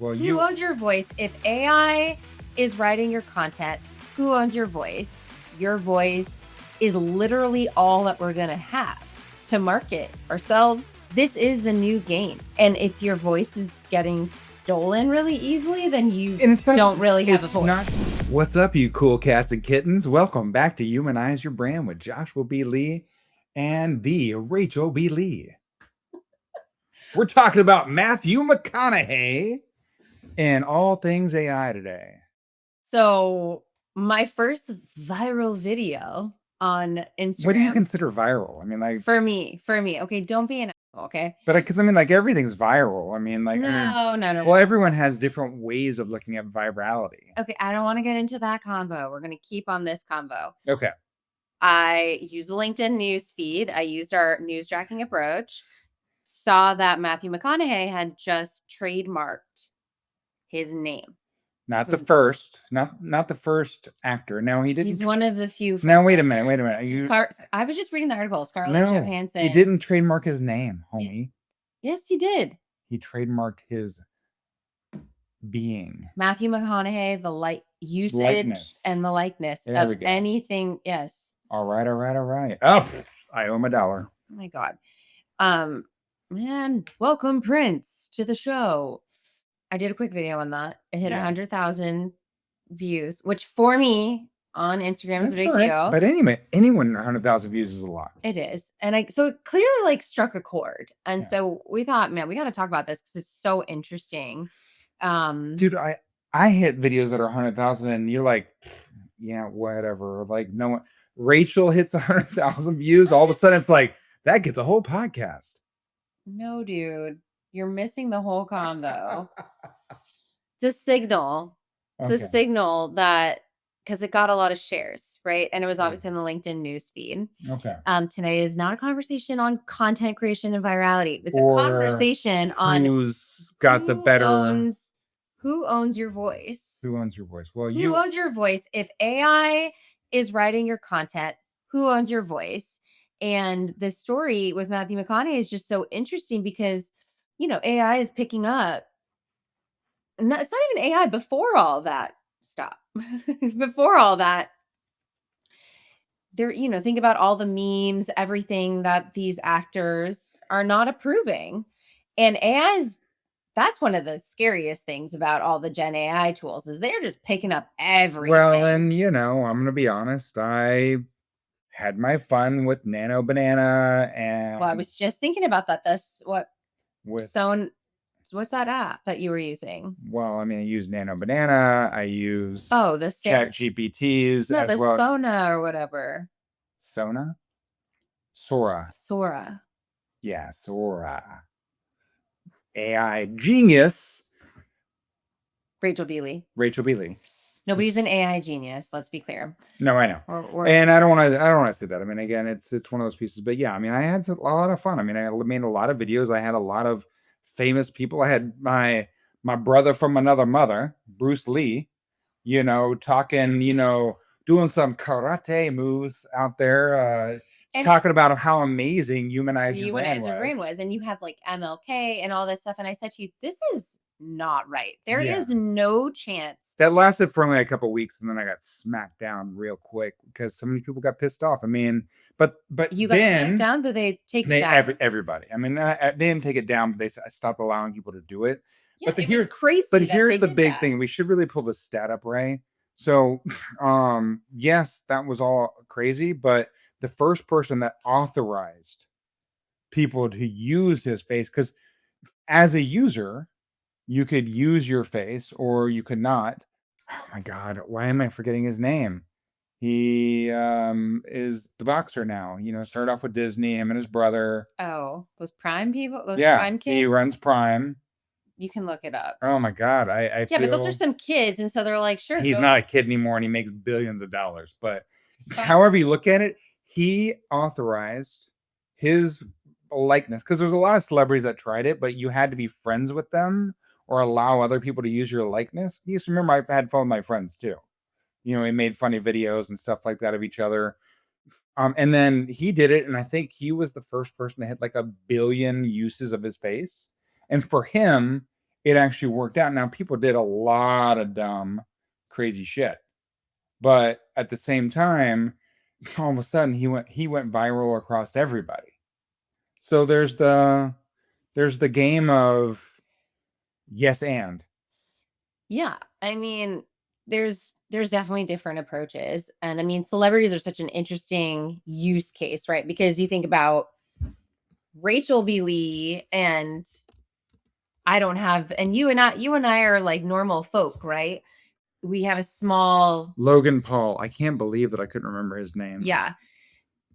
Well, Who owns your voice? If AI is writing your content, who owns your voice? Your voice is literally all that we're going to have to market ourselves. This is the new game. And if your voice is getting stolen really easily, then you don't really have a voice. What's up, you cool cats and kittens? Welcome back to Humanize Your Brand with Joshua B. Lee and the Rachel B. Lee. We're talking about Matthew McConaughey and all things AI today. So my first viral video on Instagram. What do you consider viral? I mean, like for me. Okay, don't be an asshole, okay? But because I mean, like everything's viral. I mean, like no. Well, everyone has different ways of looking at virality. Okay, I don't want to get into that combo. We're gonna keep on this combo. Okay. I used the LinkedIn news feed. I used our news tracking approach. Saw that Matthew McConaughey had just trademarked his name. Not the first actor. No, he didn't. He's one of the few. Now, wait a minute. I was just reading the article. Scarlett Johansson. He didn't trademark his name, homie. Yes, he did. He trademarked his being. Matthew McConaughey, the usage and the likeness of anything. Yes. All right. Oh, I owe him $1. Oh my God. Man, welcome Prince to the show. I did a quick video on that. It hit 100,000 views, which for me on Instagram is a big deal. But anyway, anyone 100,000 views is a lot. It is. And so it clearly struck a chord. And so we thought, man, we got to talk about this because it's so interesting. Dude, I hit videos that are 100,000 and you're like, yeah, whatever. Like no one. Rachel hits 100,000 views. All of a sudden it's like, that gets a whole podcast. No, dude. You're missing the whole combo. It's a signal. It's a signal that, because it got a lot of shares, right? And it was obviously in the LinkedIn news feed. Okay. Today is not a conversation on content creation and virality. It's a conversation on who's got the better. Who owns your voice? Who owns your voice? Well, who owns your voice? If AI is writing your content, who owns your voice? And the story with Matthew McConaughey is just so interesting because, AI is picking up. No, it's not even AI before all that. Stop. Before all that, there, think about all the memes, everything that these actors are not approving. And that's one of the scariest things about all the Gen AI tools is they're just picking up everything. Well, and I'm going to be honest. I had my fun with Nano Banana and. Well, I was just thinking about that. What's that app that you were using? Well, I mean, I use Nano Banana. I use the Chat GPTs as well. Sona or whatever. Sora. Yeah, Sora. AI genius. Rachel B. Lee. Nobody's an AI genius. Let's be clear. No, I know. And I don't want to say that. I mean, again, it's one of those pieces. But yeah, I mean, I had a lot of fun. I mean, I made a lot of videos. I had a lot of famous people. I had my brother from another mother, Bruce Lee, talking, doing some karate moves out there, talking about how amazing Humanize Your Brand was. And you had MLK and all this stuff. And I said to you, this is not right. There is no chance. That lasted for only a couple of weeks, and then I got smacked down real quick because so many people got pissed off. I mean, but you got smacked down? Did they take it down? Everybody. I mean, they didn't take it down, but they stopped allowing people to do it. Yeah, but it was crazy. But here's the big thing: we should really pull the stat up, Ray. So, yes, that was all crazy, but the first person that authorized people to use his face, because as a user, you could use your face or you could not. Oh my God, why am I forgetting his name? He is the boxer now. Started off with Disney, him and his brother. Oh, those Prime people? Prime kids? He runs Prime. You can look it up. Oh my God. But those are some kids. And so they're like, sure. He's not a kid anymore and he makes billions of dollars. But however you look at it, he authorized his likeness because there's a lot of celebrities that tried it, but you had to be friends with them or allow other people to use your likeness. You just remember I had fun with my friends too. We made funny videos and stuff like that of each other. And then he did it. And I think he was the first person to hit 1 billion uses of his face. And for him, it actually worked out. Now, people did a lot of dumb, crazy shit, but at the same time, all of a sudden he went viral across everybody. So there's the game of yes and. Yeah. I mean, there's definitely different approaches. And I mean, celebrities are such an interesting use case, right? Because you think about Rachel B. Lee and I don't have and you and I are like normal folk, right? We have a small Logan Paul. I can't believe that I couldn't remember his name. yeah.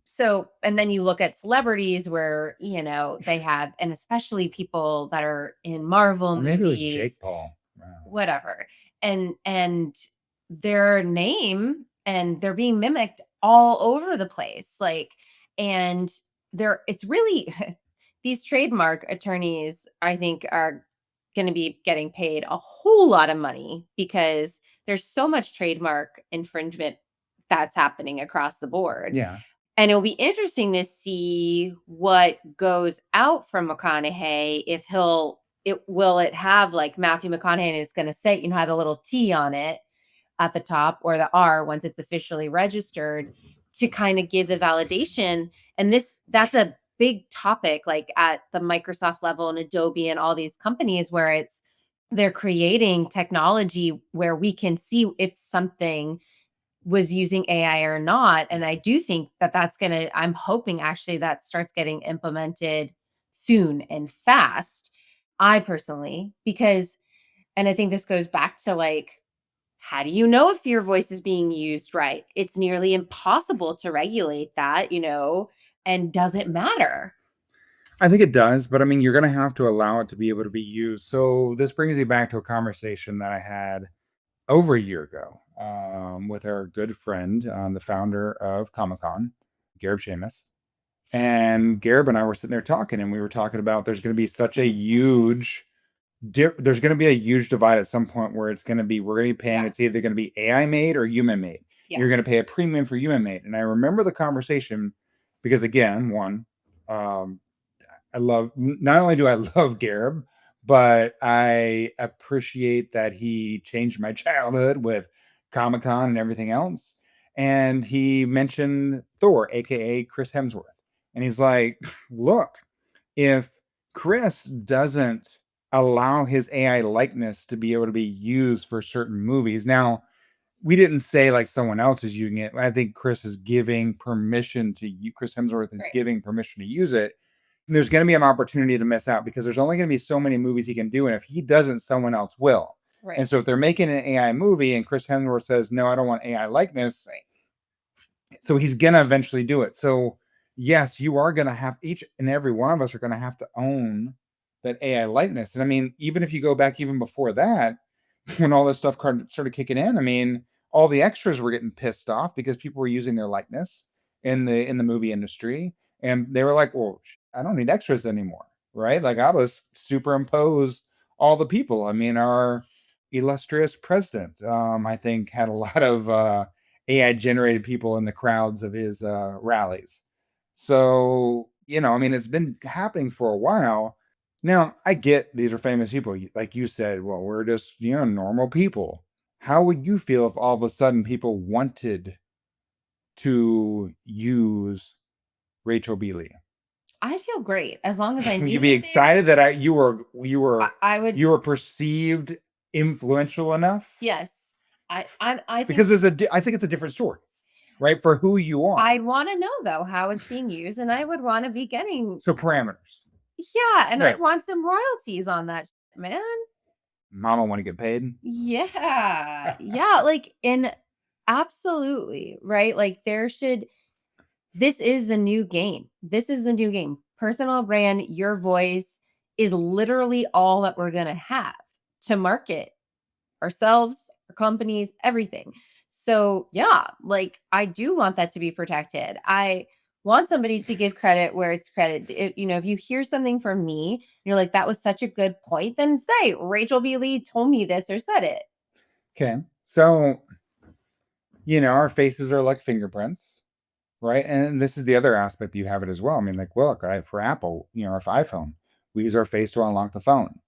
So, and then you look at celebrities where, they have, and especially people that are in Marvel Or maybe it was Jake movies, Paul. Wow. whatever. And their name and they're being mimicked all over the place. Like, and it's really these trademark attorneys, I think, are going to be getting paid a whole lot of money because there's so much trademark infringement that's happening across the board. Yeah. And it'll be interesting to see what goes out from McConaughey if will it have like Matthew McConaughey and it's going to say, have the little T on it at the top or the R once it's officially registered to kind of give the validation. And that's a big topic, like at the Microsoft level and Adobe and all these companies where they're creating technology where we can see if something was using AI or not. And I do think that I'm hoping actually that starts getting implemented soon and fast. I personally, and I think this goes back to like, how do you know if your voice is being used right? It's nearly impossible to regulate that, and does it matter? I think it does, but I mean, you're going to have to allow it to be able to be used. So this brings me back to a conversation that I had over a year ago with our good friend, the founder of Comic Con, Gareb Shamus. And Gareb and I were sitting there talking, and we were talking about there's going to be such a huge there's going to be a huge divide at some point where we're going to be paying, Yeah. it's either going to be AI made or human made. Yeah. You're going to pay a premium for human made. And I remember the conversation because, again, one, not only do I love Gareb, but I appreciate that he changed my childhood with Comic Con and everything else. And he mentioned Thor, aka Chris Hemsworth. And he's like, look, if Chris doesn't allow his AI likeness to be able to be used for certain movies. Now, we didn't say like someone else is using it. I think Chris Hemsworth is Right. giving permission to use it. And there's going to be an opportunity to miss out because there's only going to be so many movies he can do. And if he doesn't, someone else will. Right. And so if they're making an AI movie and Chris Hemsworth says, no, I don't want AI likeness. Right. So he's going to eventually do it. So yes, you are going to have, each and every one of us are going to have to own that AI likeness. And I mean, even if you go back even before that, when all this stuff started kicking in, I mean, all the extras were getting pissed off because people were using their likeness in the movie industry, and they were like, "Well, I don't need extras anymore, right? Like, I'll just superimpose all the people." I mean, our illustrious president, I think, had a lot of AI generated people in the crowds of his rallies. So, I mean, it's been happening for a while. Now, I get these are famous people. Like you said, well, we're just, normal people. How would you feel if all of a sudden people wanted to use Rachel B. Lee? I feel great as long as I Would knew you be that excited that I would. you were perceived influential enough? Yes. I think Because I think it's a different story, right? For who you are. I'd want to know though how it's being used, and I would want to be getting So parameters. yeah, and Right. I'd want some royalties on that, man. Mama want to get paid. Yeah, yeah, like and absolutely right. Like this is the new game. This is the new game. Personal brand, your voice is literally all that we're gonna have to market ourselves, our companies, everything. So, yeah, like I do want that to be protected. I want somebody to give credit where it's credit. If you hear something from me, you're like, that was such a good point, then say, Rachel B. Lee told me this or said it. Okay. So, our faces are like fingerprints, right? And this is the other aspect that you have it as well. I mean, like, look, for Apple, for iPhone, we use our face to unlock the phone.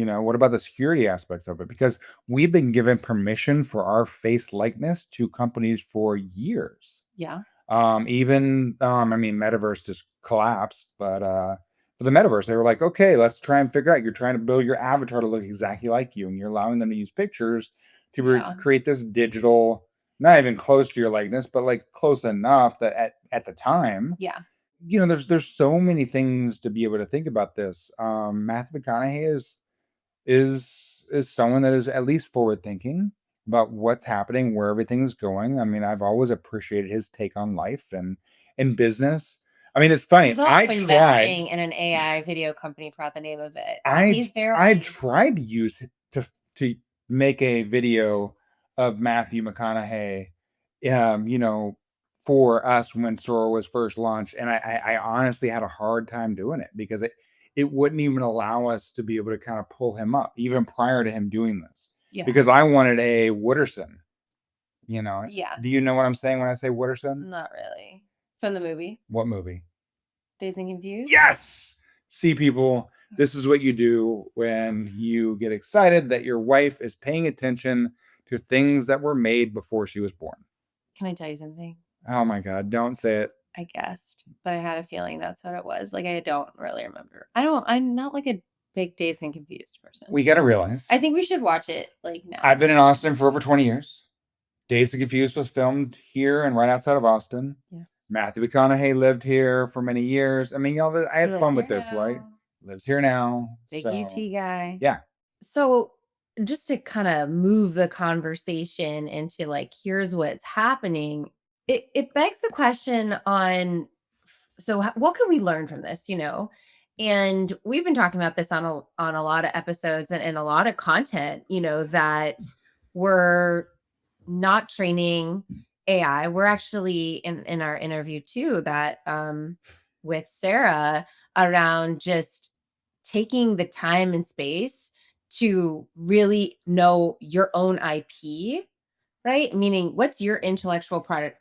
What about the security aspects of it? Because we've been given permission for our face likeness to companies for years. Yeah. Metaverse just collapsed, but for the metaverse, they were like, okay, let's try and figure out. You're trying to build your avatar to look exactly like you, and you're allowing them to use pictures to Yeah. create this digital, not even close to your likeness, but like close enough that at the time, Yeah. there's so many things to be able to think about this. Matthew McConaughey is someone that is at least forward thinking about what's happening, where everything's going. I mean, I've always appreciated his take on life and business. I mean, it's funny. He's also investing in an AI video company. Forgot the name of it. He's I very. tried to use it to make a video of Matthew McConaughey, for us when Sora was first launched, and I honestly had a hard time doing it because it wouldn't even allow us to be able to kind of pull him up even prior to him doing this. Yeah. Because I wanted a Wooderson. Yeah. Do you know what I'm saying when I say Wooderson? Not really. From the movie What movie? Dazed and Confused? Yes. See, people, this is what you do when you get excited that your wife is paying attention to things that were made before she was born. Can I tell you something? Oh my God, don't say it. I guessed, but I had a feeling that's what it was. Like, I don't really remember. I'm not like a big Dazed and Confused person. We got to realize. I think we should watch it like now. I've been in Austin for over 20 years. Dazed and Confused was filmed here and right outside of Austin. Yes. Matthew McConaughey lived here for many years. I mean, I had fun with this, right? Lives here now. Big UT guy. Yeah. So just to kind of move the conversation into like, here's what's happening. It begs the question on, so what can we learn from this, And we've been talking about this on a lot of episodes and a lot of content, that we're not training AI. We're actually in our interview too, that with Sarah, around just taking the time and space to really know your own IP, right? Meaning, what's your intellectual property?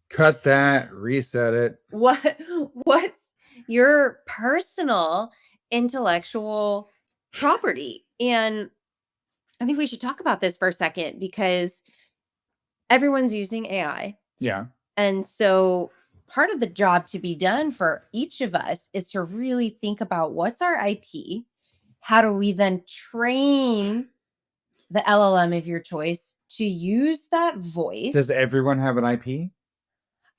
Cut that, reset it. What's your personal intellectual property? And I think we should talk about this for a second because everyone's using AI. Yeah. And so part of the job to be done for each of us is to really think about what's our IP? How do we then train the LLM of your choice to use that voice? Does everyone have an IP?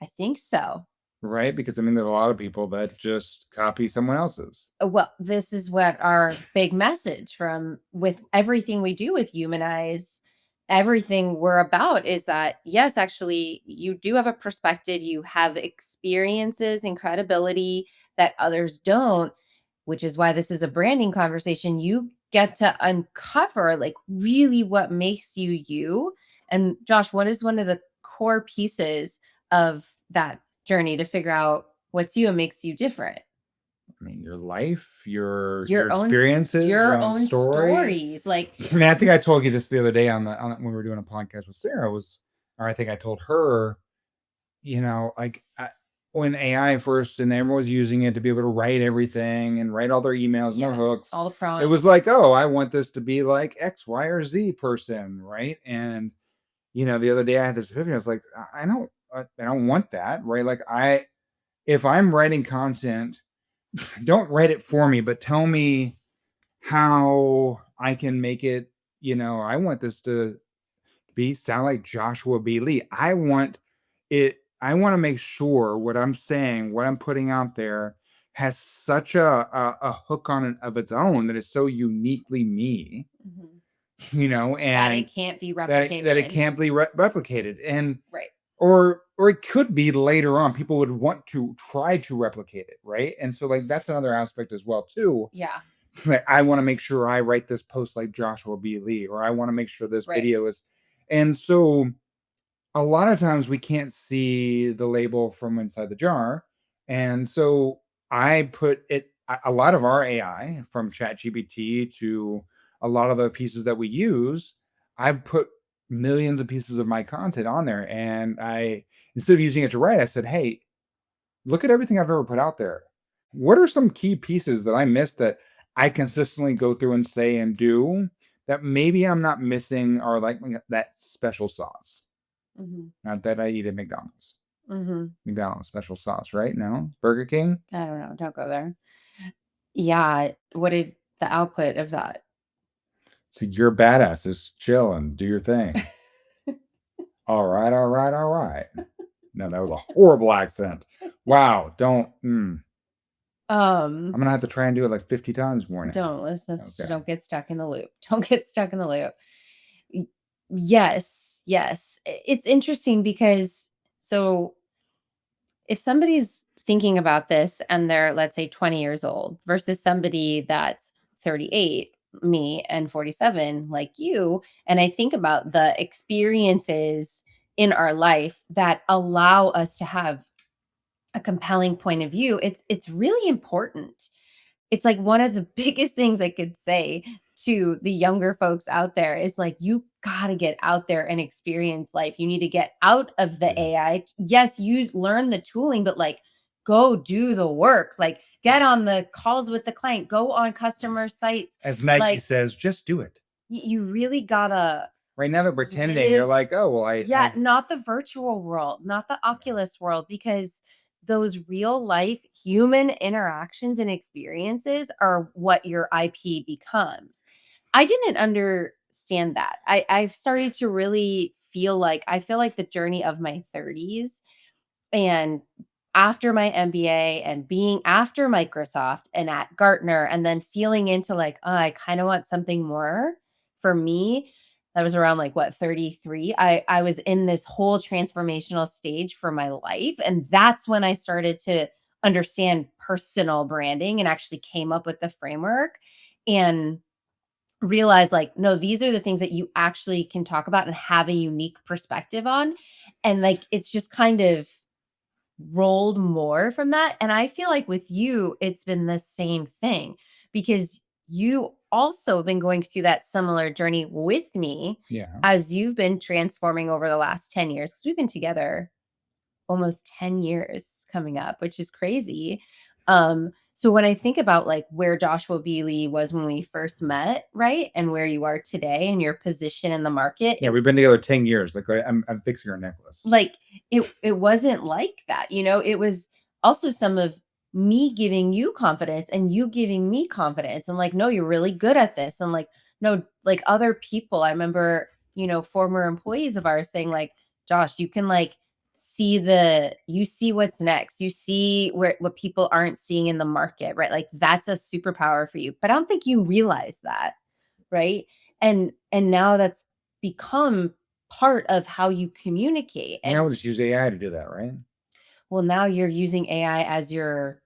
I think so. Right? Because there's a lot of people that just copy someone else's. Well, this is what our big message with everything we do with Humanize, everything we're about is that, yes, actually, you do have a perspective, you have experiences and credibility that others don't, which is why this is a branding conversation. You get to uncover like really what makes you you. And Josh, what is one of the core pieces of that journey to figure out what's you and makes you different? I mean, your life, your own experiences, your own stories. Like, I mean, I think I told you this the other day on when we were doing a podcast with Sarah, or I think I told her, when AI first and everyone was using it to be able to write everything and write all their emails and their hooks, all the prompts. It was like, oh, I want this to be like X, Y, or Z person, right? And the other day I had this epiphany. I was like, I don't want that, right? Like if I'm writing content, don't write it for me, but tell me how I can make it, I want this to sound like Joshua B. Lee. I want to make sure what I'm saying, what I'm putting out there has such a hook on it of its own that is so uniquely me. And that it can't be replicated. That it can't be replicated. And right. Or it could be later on. People would want to try to replicate it, right? And so like that's another aspect as well too. Yeah. Like, I want to make sure I write this post like Joshua B. Lee, or I want to make sure this video is. And so a lot of times we can't see the label from inside the jar. And so I put a lot of our AI, from ChatGPT to a lot of the pieces that we use, I've put millions of pieces of my content on there. And instead of using it to write, I said, hey, look at everything I've ever put out there. What are some key pieces that I missed that I consistently go through and say and do, that maybe I'm not missing or like that special sauce. Mhm. Not that I eat at McDonald's. Mhm. McDonald's special sauce, right? No? Burger King? I don't know, don't go there. Yeah, what did the output of that? So you're a badass. Just chill and do your thing. All right, all right, all right. No, that was a horrible accent. Wow, don't. I'm Um, gonna have to try and do it like 50 times more now. don't listen, Okay. don't get stuck in the loop. Don't get stuck in the loop. Y Yes, yes. It's interesting because so if somebody's thinking about this and they're, let's say, 20 years old versus somebody that's 38, me, and 47, like you, and I think about the experiences in our life that allow us to have a compelling point of view, it's really important. It's like one of the biggest things I could say to the younger folks out there is like, you got to get out there and experience life. You need to get out of the Yeah. AI. Yes, you learn the tooling, but like, go do the work. Like, get on the calls with the client, go on customer sites. As Nike Like, says, just do it. you really gotta Right now they're pretending. They're live, like, oh well, yeah, not the virtual world, not the Oculus world, because those real life human interactions and experiences are what your IP becomes. I didn't understand that. I've started to really feel like I feel like the journey of my 30s and after my MBA and being after Microsoft and at Gartner and then feeling into like, "Oh, I kinda want something more." For me, that was around like what, 33. I was in this whole transformational stage for my life, and that's when I started to understand personal branding and actually came up with the framework and realized like, no, these are the things that you actually can talk about and have a unique perspective on. And like it's just kind of rolled more from that, and I feel like with you, it's been the same thing because you also have been going through that similar journey with me yeah. as you've been transforming over the last 10 years because we've been together almost 10 years coming up, which is crazy. So when I think about like where Joshua Beely was when we first met, right? And where you are today and your position in the market, Yeah, we've been together 10 years. Like I'm fixing her necklace. like, it wasn't like that, you know? It was also some of me giving you confidence and you giving me confidence and like, "No, you're really good at this." And like, "No," like other people, I remember, former employees of ours saying like, "Josh, you can like you see what's next. You see what people aren't seeing in the market, right? Like that's a superpower for you." But I don't think you realize that, right? And now that's become part of how you communicate. Yeah, And we'll just use AI to do that, right? well, now you're using AI as your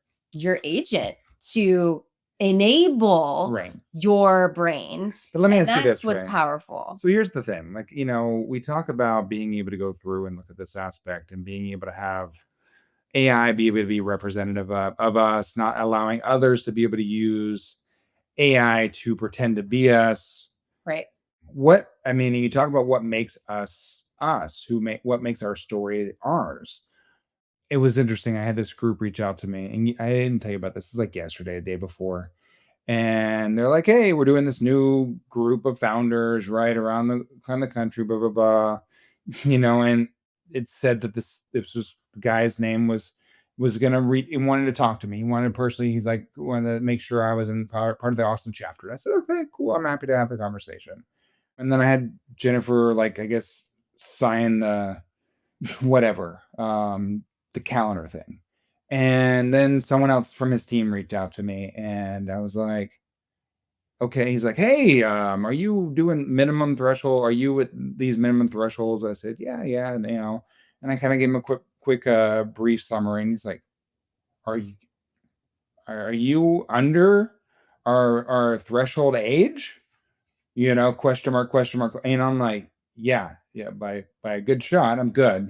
agent to enable Right. your brain. But let me And ask you that's this, what's right? powerful. So here's the thing. Like, we talk about being able to go through and look at this aspect and being able to have AI be able to be representative of us, not allowing others to be able to use AI to pretend to be us. Right. What I mean, you talk about what makes us us, what makes our story ours. It was interesting. I had this group reach out to me, and I didn't tell you about this. It's like yesterday, the day before, and they're like, "Hey, we're doing this new group of founders right around the kind of country, blah blah blah," and it said that this was the guy's name was gonna read. He wanted to talk to me. He wanted personally. He's like wanted to make sure I was in part of the Austin chapter. And I said, "Okay, cool. I'm happy to have the conversation." And then I had Jennifer, like I guess, sign the whatever, the calendar thing. And then someone else from his team reached out to me, and I was like, okay. He's like, hey, are you doing minimum threshold? Are you with these minimum thresholds? I said, yeah, yeah. And I kind of gave him a quick, brief summary. And he's like, are you, are you under our threshold age? Question mark, question mark. And I'm like, yeah, yeah, by a good shot, I'm good.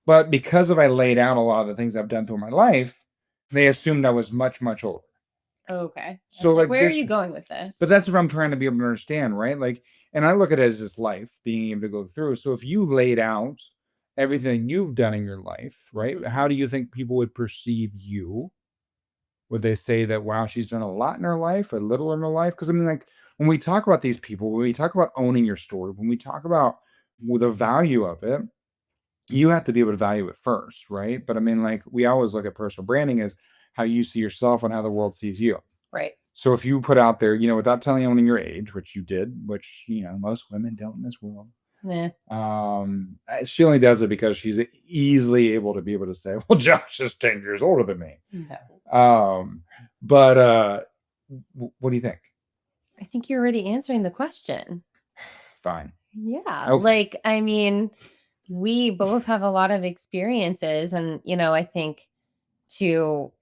But because of I laid out a lot of the things I've done through my life, they assumed I was much, much older. Okay. I So was like, like where are this, you going with but this? that's what I'm trying to be able to understand, right? Like, and I look at it as this life being able to go through. So if you laid out everything you've done in your life, right? Mhm. How do you think people would perceive you? Would they say that, wow, she's done a lot in her life, a little in her life? Because I mean, like, when we talk about these people, when we talk about owning your story, when we talk about the value of it, you have to be able to value it first, right? But I mean, like, we always look at personal branding as how you see yourself and how the world sees you. Right. So if you put out there, without telling anyone your age, which you did, which most women don't in this world, Yeah. she only does it because she's easily able to say, well, Josh is 10 years older than me. No. But what do you think? I think you're already answering the question. Fine. Yeah. Okay. Like, I mean, we both have a lot of experiences, and, I think to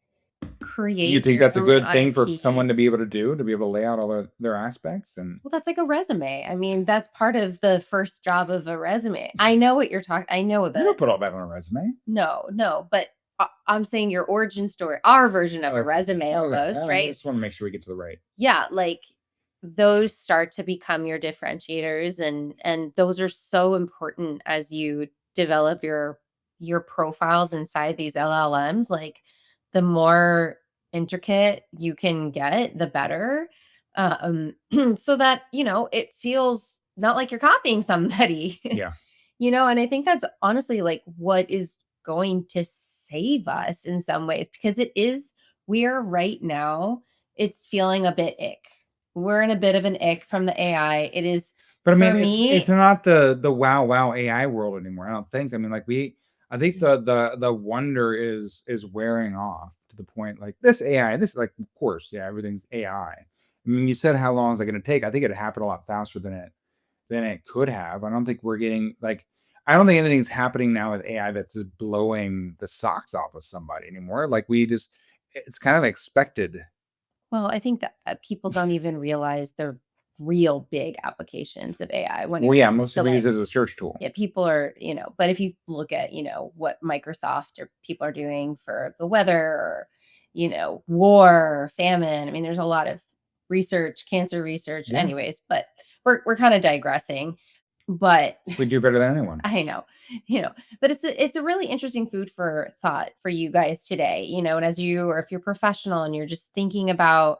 You create think your that's a own good thing for IP. someone to be able to do, to be able to lay out all their aspects? And Well, that's like a resume. I mean, that's part of the first job of a resume. I know what you're talking. I know you that. don't put all that on a resume. No, but I'm saying your origin story, our version of a Okay. resume Okay. almost, I right? just want to make sure we get to the right. Yeah, like those start to become your differentiators, and those are so important as you develop your profiles inside these LLMs. Like the more intricate you can get, the better. So that, it feels not like you're copying somebody. Yeah. And I think that's honestly like what is going to save us in some ways, because we are right now, it's feeling a bit ick. We're in a bit of an ick from the AI. It is, But I for mean, it's me. not the wow AI world anymore. I don't think. I mean, like, I think the wonder is wearing off to the point, like, this AI, this, like, of course, yeah, everything's AI. I mean, you said how long is it going to take? I think it happened a lot faster than it could have. I don't think we're getting, like, I don't think anything's happening now with AI that's just blowing the socks off of somebody anymore. Like, it's kind of expected. Well, I think that people don't even realize the real big applications of AI when it Well, yeah, comes most to people use like, it as a search tool. yeah, people are, but if you look at, what Microsoft or people are doing for the weather, or, war, famine. I mean, there's a lot of research, cancer research, Yeah, anyways, but we're kind of digressing. But we do better than anyone. I know, but it's a really interesting food for thought for you guys today, and as you, or if you're professional and you're just thinking about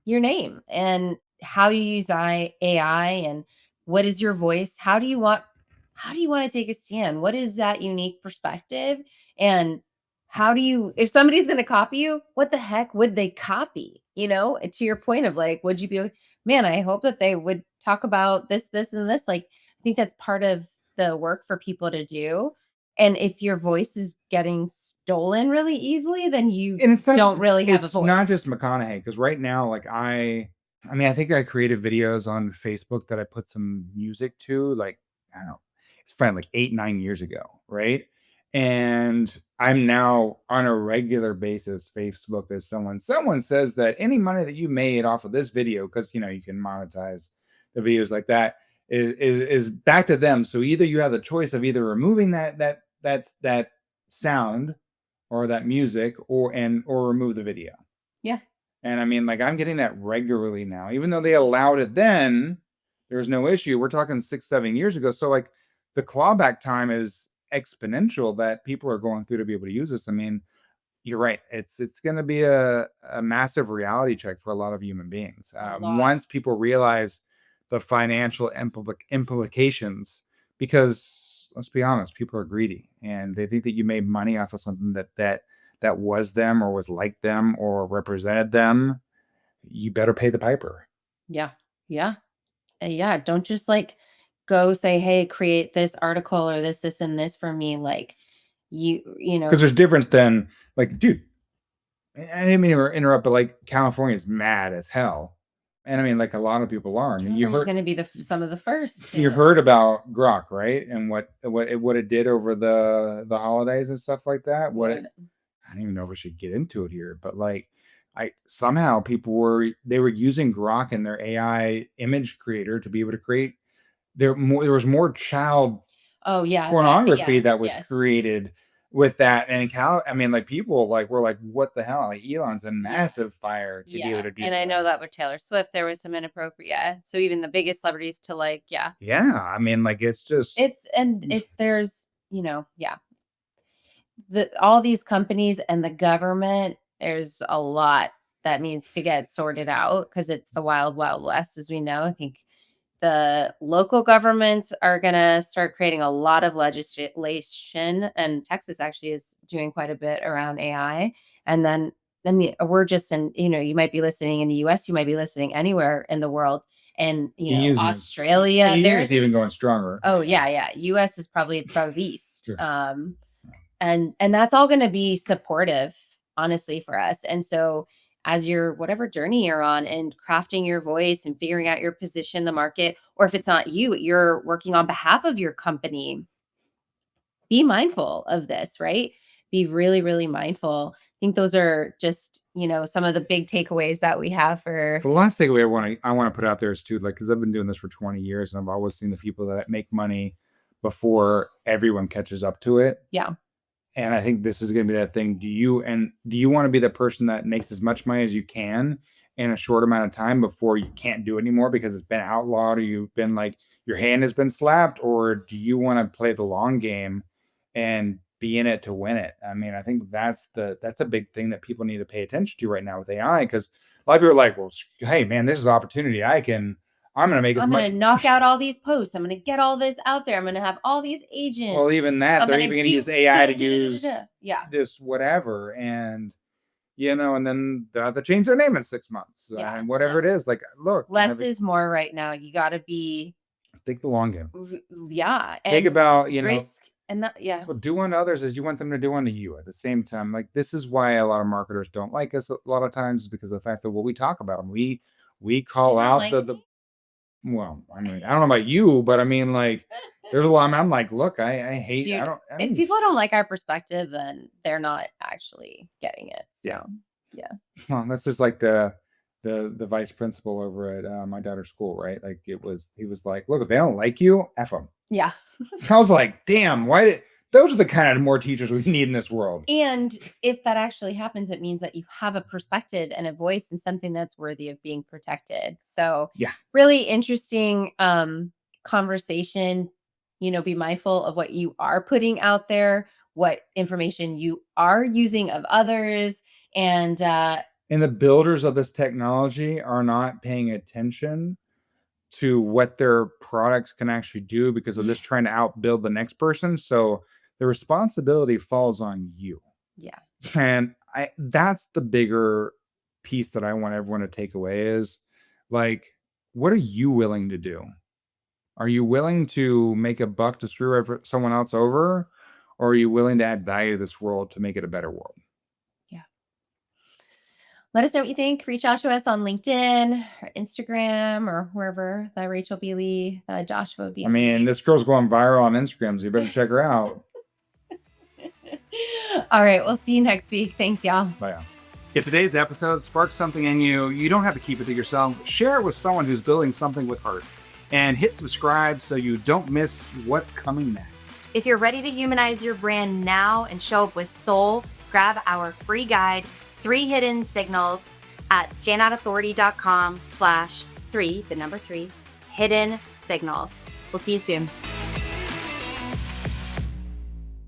your name and how you use AI, and what is your voice? How do you want to take a stand? What is that unique perspective? And if somebody's going to copy you, what the heck would they copy? To your point of like, would you be like, man, I hope that they would talk about this, and this. Like, I think that's part of the work for people to do. And if your voice is getting stolen really easily, then you And don't really have a it's not voice. just McConaughey, because right now, like, I mean, I think I created videos on Facebook that I put some music to, like, I don't know, it's fine, like 8, 9 years ago, right? And I'm now on a regular basis, Facebook is someone says that any money that you made off of this video, because you can monetize the videos like that, is back to them. So either you have the choice of either removing that sound or that music, or remove the video. Yeah. And I mean, like, I'm getting that regularly now, even though they allowed it then, there was no issue. We're talking 6, 7 years ago. So, like, the clawback time is exponential that people are going through to be able to use this. I mean, you're right. It's going to be a massive reality check for a lot of human beings. A lot. Once people realize the financial implications, because let's be honest, people are greedy and they think that you made money off of something that was them or was like them or represented them. You better pay the piper. Yeah. Yeah. Yeah. Don't just like go say, hey, create this article or this, and this for me. Like, you Because know, there's difference than, like, dude, I didn't mean to interrupt, but, like, California is mad as hell. And I mean, like, a lot of people are. And California's going to be some of the first you to. heard about Grok, right? And what it did over the holidays and stuff like that. What? I don't even know if we should get into it here, but, like, I somehow they were using Grok and their AI image creator to be able to create there was more child Oh, yeah. pornography Yeah. that was Yes. created with that. And I mean, like, people, like, were like, what the hell? Like, Elon's a Yeah. massive fire to be able Yeah. to do And I know this. that with Taylor Swift, there was some inappropriate. Yeah. So even the biggest celebrities to like, yeah. Yeah, I mean, like, it's just There's, yeah, all these companies and the government, there's a lot that needs to get sorted out because it's the wild, wild west, as we know. I think the local governments are going to start creating a lot of legislation, and Texas actually is doing quite a bit around AI. And then we're just in, you might be listening in the US, you might be listening anywhere in the world. And, Australia, there's even going stronger. Oh, yeah. US is probably the least. Sure. And that's all going to be supportive, honestly, for us. And so as you're whatever journey you're on and crafting your voice and figuring out your position in the market, or if it's not you, you're working on behalf of your company, be mindful of this, right? Be really, really mindful. I think those are just, some of the big takeaways that we have for. The last takeaway I want to put out there is too, like, because I've been doing this for 20 years and I've always seen the people that make money before everyone catches up to it. Yeah. And I think this is going to be that thing. Do you want to be the person that makes as much money as you can in a short amount of time before you can't do it anymore because it's been outlawed, or you've been like, your hand has been slapped? Or do you want to play the long game and be in it to win it? I mean, I think that's a big thing that people need to pay attention to right now with AI, because a lot of people are like, well, hey man, this is opportunity. I'm going to make as much. I'm going to knock out all these posts. I'm going to get all this out there. I'm going to have all these agents. Well, even that, they're even going to use AI to use yeah, this whatever. And, and then they have to change their name in 6 months. Yeah, and whatever it is. Like, look. Less is more right now. You got to be. Think the long game. Yeah. And think about, risk. And that, yeah. Well, do unto others as you want them to do unto you at the same time. Like, this is why a lot of marketers don't like us a lot of times, is because of the fact that what we talk about them. We call out the well, I mean, I don't know about you, but I mean, like, there's a lot. I'm like, look, I hate. Dude, if people don't like our perspective, then they're not actually getting it. So, yeah. Well, that's just like the vice principal over at my daughter's school, right? Like, he was like, look, if they don't like you, F them. Yeah. I was like, damn, those are the kind of more teachers we need in this world. And if that actually happens, it means that you have a perspective and a voice and something that's worthy of being protected. So yeah, really interesting conversation. Be mindful of what you are putting out there, what information you are using of others. And the builders of this technology are not paying attention to what their products can actually do because of this trying to outbuild the next person. So the responsibility falls on you. Yeah. And that's the bigger piece that I want everyone to take away is, like, what are you willing to do? Are you willing to make a buck to screw someone else over? Or are you willing to add value to this world to make it a better world? Let us know what you think. Reach out to us on LinkedIn or Instagram or wherever, the Rachel Bealey, Joshua Bealey. I mean, this girl's going viral on Instagram, so you better check her out. All right. We'll see you next week. Thanks, y'all. Bye. If today's episode sparked something in you, you don't have to keep it to yourself. Share it with someone who's building something with heart. And hit subscribe so you don't miss what's coming next. If you're ready to humanize your brand now and show up with soul, grab our free guide, 3 Hidden Signals, at standoutauthority.com/3, the number 3, hidden signals. We'll see you soon.